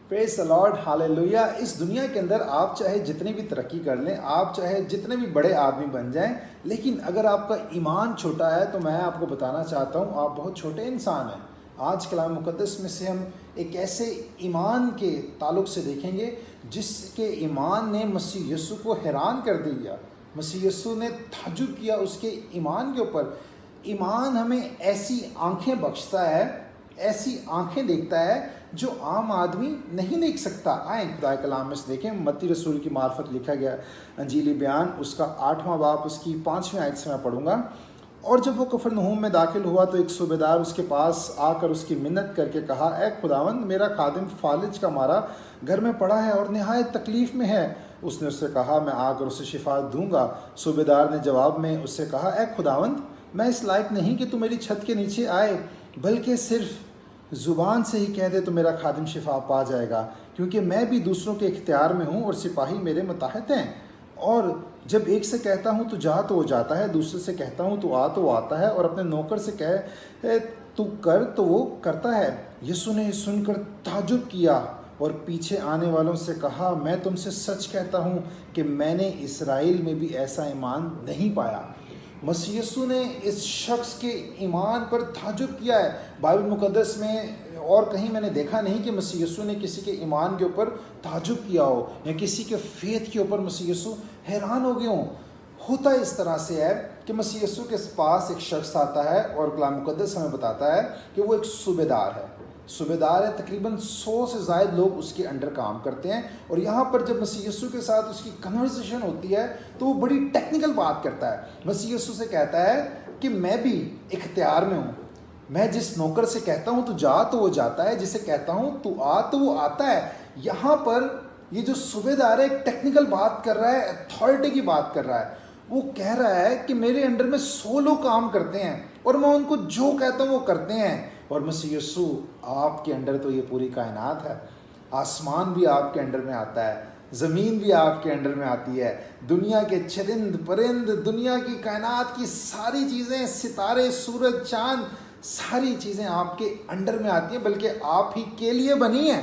پریز دی lord, ہاللیلویہ۔ اس دنیا کے اندر آپ چاہے جتنی بھی ترقی کر لیں، آپ چاہے جتنے بھی بڑے آدمی بن جائیں، لیکن اگر آپ کا ایمان چھوٹا ہے تو میں آپ کو بتانا چاہتا ہوں آپ بہت چھوٹے انسان ہیں۔ آج کلام مقدس میں سے ہم ایک ایسے ایمان کے تعلق سے دیکھیں گے جس کے ایمان نے مسیح یسوع کو حیران کر دیا۔ مسیح یسوع نے تعجب کیا اس کے ایمان کے اوپر۔ ایمان ہمیں ایسی آنکھیں بخشتا ہے، ایسی آنکھیں دیکھتا ہے جو عام آدمی نہیں دیکھ سکتا۔ آئیں خدا کلام میں سے دیکھیں، متی رسول کی معرفت لکھا گیا انجیلی بیان، اس کا 8واں باب، اس کی 5ویں آیت سے میں پڑھوں گا۔ اور جب وہ کفرنہوم میں داخل ہوا تو ایک صوبیدار اس کے پاس آ کر اس کی منت کر کے کہا، اے خداوند، میرا خادم فالج کا مارا گھر میں پڑا ہے اور نہایت تکلیف میں ہے۔ اس نے اس سے کہا، میں آ کر اسے شفا دوں گا۔ صوبیدار نے جواب میں اس سے کہا، اے خداوند، میں اس لائق نہیں کہ تو میری چھت کے نیچے آئے، بلکہ صرف زبان سے ہی کہہ دے تو میرا خادم شفا پا جائے گا، کیونکہ میں بھی دوسروں کے اختیار میں ہوں اور سپاہی میرے متحد ہیں۔ اور جب ایک سے کہتا ہوں تو جا تو وہ جاتا ہے، دوسرے سے کہتا ہوں تو وہ آتا ہے، اور اپنے نوکر سے کہے تو کر تو وہ کرتا ہے۔ یسوع نے سن کر تعجب کیا اور پیچھے آنے والوں سے کہا، میں تم سے سچ کہتا ہوں کہ میں نے اسرائیل میں بھی ایسا ایمان نہیں پایا۔ مسیح یسوع نے اس شخص کے ایمان پر تعجب کیا ہے۔ بائبل مقدس میں اور کہیں میں نے دیکھا نہیں کہ مسیح یسوع نے کسی کے ایمان کے اوپر تعجب کیا ہو یا کسی کے فیتھ کے اوپر مسیح یسوع حیران ہو گئے ہوں۔ ہوتا اس طرح سے ہے کہ مسیح یسوع کے پاس ایک شخص آتا ہے اور کلام مقدس ہمیں بتاتا ہے کہ وہ ایک صوبیدار ہے۔ صوبیدار ہے، تقریباً 100 سے زائد لوگ اس کے انڈر کام کرتے ہیں، اور یہاں پر جب مسیح یسوع کے ساتھ اس کی کنورسیشن ہوتی ہے تو وہ بڑی ٹیکنیکل بات کرتا ہے۔ مسیح یسوع سے کہتا ہے کہ میں بھی اختیار میں ہوں، میں جس نوکر سے کہتا ہوں تو جا تو وہ جاتا ہے، جسے کہتا ہوں تو آ تو وہ آتا ہے۔ یہاں پر یہ جو صوبیدار ہے ایک ٹیکنیکل بات کر رہا ہے، اتھارٹی کی بات کر رہا ہے۔ وہ کہہ رہا ہے کہ میرے انڈر میں 100 لوگ کام کرتے ہیں اور میں ان کو جو کہتا ہوں وہ کرتے ہیں۔ اور مسیح یسوع، آپ کے انڈر تو یہ پوری کائنات ہے، آسمان بھی آپ کے انڈر میں آتا ہے، زمین بھی آپ کے انڈر میں آتی ہے، دنیا کے چرند پرند، دنیا کی کائنات کی ساری چیزیں، ستارے، سورج، چاند، ساری چیزیں آپ کے انڈر میں آتی ہیں، بلکہ آپ ہی کے لیے بنی ہیں۔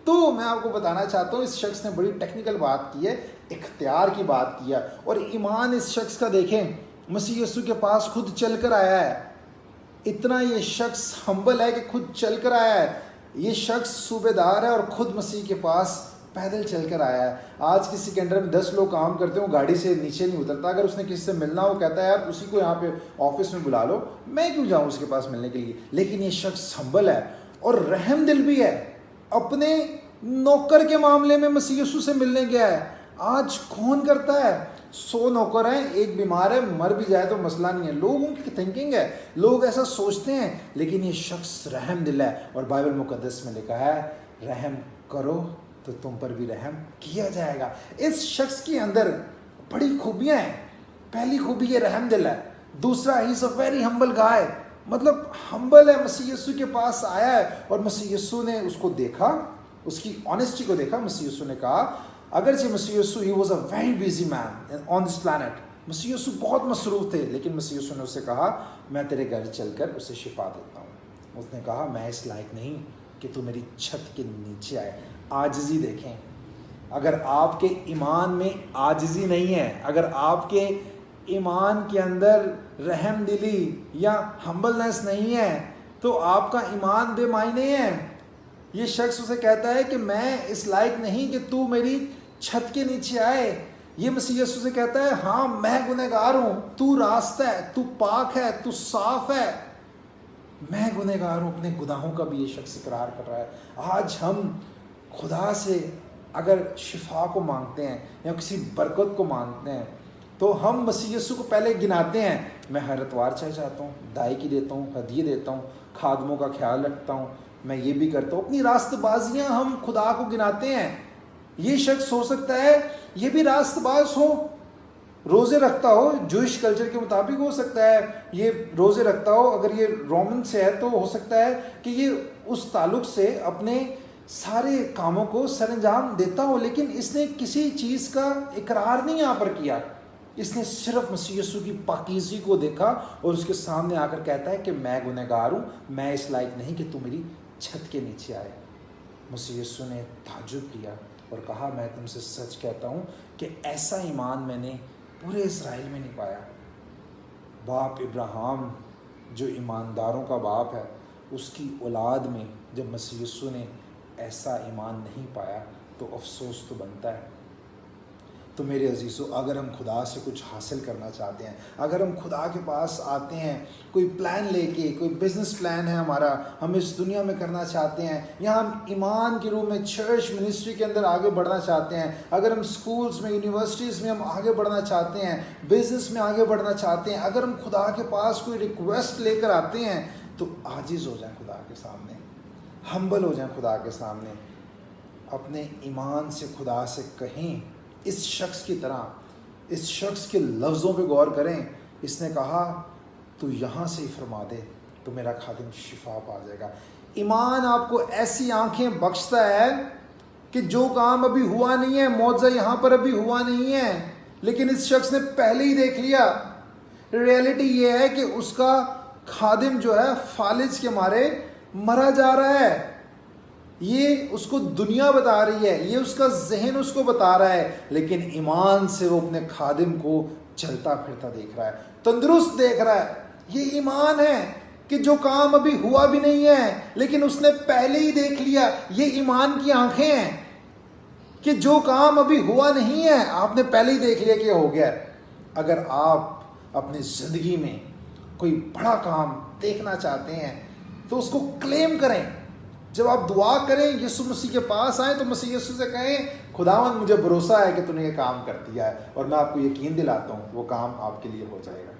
تو میں آپ کو بتانا چاہتا ہوں اس شخص نے بڑی ٹیکنیکل بات کی ہے، اختیار کی بات کیا، اور ایمان اس شخص کا دیکھیں، مسیح یسوع کے پاس خود چل کر آیا ہے۔ اتنا یہ شخص ہمبل ہے کہ خود چل کر آیا ہے۔ یہ شخص صوبیدار ہے اور خود مسیح کے پاس پیدل چل کر آیا ہے۔ آج کسی کے انڈر میں 10 لوگ کام کرتے ہوں، گاڑی سے نیچے نہیں اترتا، اگر اس نے کسی سے ملنا ہو کہتا ہے یار اسی کو یہاں پہ آفس میں بلا لو، میں کیوں جاؤں اس کے پاس ملنے کے لیے۔ لیکن یہ شخص ہمبل ہے اور رحم دل بھی ہے، اپنے نوکر کے معاملے میں مسیح یسوع سے ملنے گیا ہے۔ آج کون کرتا ہے؟ 100 نوکر ہیں، ایک بیمار ہے، مر بھی جائے تو مسئلہ نہیں ہے، لوگوں کی تھنکنگ ہے، لوگ ایسا سوچتے ہیں، لیکن یہ شخص رحم دل ہے، اور بائبل مقدس میں لکھا ہے رحم کرو تو تم پر بھی رحم کیا جائے گا۔ اس شخص کے اندر بڑی خوبیاں ہیں۔ پہلی خوبی یہ رحم دل ہے، دوسرا ہی از اے ویری ہمبل گائے، مطلب ہمبل ہے، مسیح یسوع کے پاس آیا ہے اور مسیح یسوع نے اس کو دیکھا، اس کی آنیسٹی کو دیکھا۔ مسیح یسوع نے کہا، اگرچہ مسیح یسوع ہی was a very busy man on this plant, مسیح یسوع بہت مصروف تھے، لیکن مسیح یسوع نے اسے کہا میں تیرے گھر چل کر اسے شفا دیتا ہوں۔ اس نے کہا میں اس لائق نہیں کہ تو میری چھت کے نیچے آئے۔ عاجزی دیکھیں، اگر آپ کے ایمان میں عاجزی نہیں ہے، اگر آپ کے ایمان کے اندر رحم دلی یا ہمبلنس نہیں ہے تو آپ کا ایمان بے معنی ہے۔ یہ شخص اسے کہتا ہے کہ میں اس لائق نہیں کہ تو میری چھت کے نیچے آئے۔ یہ مسیح یسوع سے کہتا ہے ہاں میں گنہگار ہوں، تو راستہ ہے، تو پاک ہے، تو صاف ہے، میں گنہگار ہوں۔ اپنے گناہوں کا بھی یہ شخص اقرار کر رہا ہے۔ آج ہم خدا سے اگر شفا کو مانگتے ہیں یا کسی برکت کو مانگتے ہیں تو ہم مسیح یسوع کو پہلے گناتے ہیں، میں ہر اتوار چرچ جاتا ہوں، دائیکی دیتا ہوں، ہدیے دیتا ہوں، خادموں کا خیال رکھتا ہوں، میں یہ بھی کرتا ہوں، اپنی راست بازیاں ہم خدا کو گناتے ہیں۔ یہ شخص ہو سکتا ہے یہ بھی راست باز ہو، روزے رکھتا ہو، جوئش کلچر کے مطابق ہو سکتا ہے یہ روزے رکھتا ہو، اگر یہ رومن سے ہے تو ہو سکتا ہے کہ یہ اس تعلق سے اپنے سارے کاموں کو سر انجام دیتا ہو، لیکن اس نے کسی چیز کا اقرار نہیں یہاں پر کیا۔ اس نے صرف مسیح یسوع کی پاکیزگی کو دیکھا اور اس کے سامنے آ کر کہتا ہے کہ میں گنہگار ہوں، میں اس لائق نہیں کہ تو میری چھت کے نیچے آئے۔ مسیح یسوع نے تعجب کیا اور کہا میں تم سے سچ کہتا ہوں کہ ایسا ایمان میں نے پورے اسرائیل میں نہیں پایا۔ باپ ابراہیم جو ایمانداروں کا باپ ہے، اس کی اولاد میں جب مسیح یسوع نے ایسا ایمان نہیں پایا تو افسوس تو بنتا ہے۔ تو میرے عزیزو، اگر ہم خدا سے کچھ حاصل کرنا چاہتے ہیں، اگر ہم خدا کے پاس آتے ہیں کوئی پلان لے کے، کوئی بزنس پلان ہے ہمارا، ہم اس دنیا میں کرنا چاہتے ہیں، یا ہم ایمان کے روح میں چرچ منسٹری کے اندر آگے بڑھنا چاہتے ہیں، اگر ہم سکولز میں، یونیورسٹیز میں ہم آگے بڑھنا چاہتے ہیں، بزنس میں آگے بڑھنا چاہتے ہیں، اگر ہم خدا کے پاس کوئی ریکویسٹ لے کر آتے ہیں تو عاجز ہو جائیں خدا کے سامنے، ہمبل ہو جائیں خدا کے سامنے، اپنے ایمان سے خدا سے کہیں اس شخص کی طرح، اس شخص کے لفظوں پہ غور کریں۔ اس نے کہا تو یہاں سے ہی فرما دے تو میرا خادم شفا پا جائے گا۔ ایمان آپ کو ایسی آنکھیں بخشتا ہے کہ جو کام ابھی ہوا نہیں ہے، معجزہ یہاں پر ابھی ہوا نہیں ہے، لیکن اس شخص نے پہلے ہی دیکھ لیا۔ ریئلٹی یہ ہے کہ اس کا خادم جو ہے فالج کے مارے مرا جا رہا ہے، یہ اس کو دنیا بتا رہی ہے، یہ اس کا ذہن اس کو بتا رہا ہے، لیکن ایمان سے وہ اپنے خادم کو چلتا پھرتا دیکھ رہا ہے، تندرست دیکھ رہا ہے۔ یہ ایمان ہے کہ جو کام ابھی ہوا بھی نہیں ہے لیکن اس نے پہلے ہی دیکھ لیا۔ یہ ایمان کی آنکھیں ہیں کہ جو کام ابھی ہوا نہیں ہے آپ نے پہلے ہی دیکھ لیا کہ ہو گیا۔ اگر آپ اپنی زندگی میں کوئی بڑا کام دیکھنا چاہتے ہیں تو اس کو کلیم کریں۔ جب آپ دعا کریں، یسوع مسیح کے پاس آئیں تو مسیح یسوع سے کہیں خداوند مجھے بھروسہ ہے کہ تو نے یہ کام کر دیا ہے، اور میں آپ کو یقین دلاتا ہوں وہ کام آپ کے لیے ہو جائے گا۔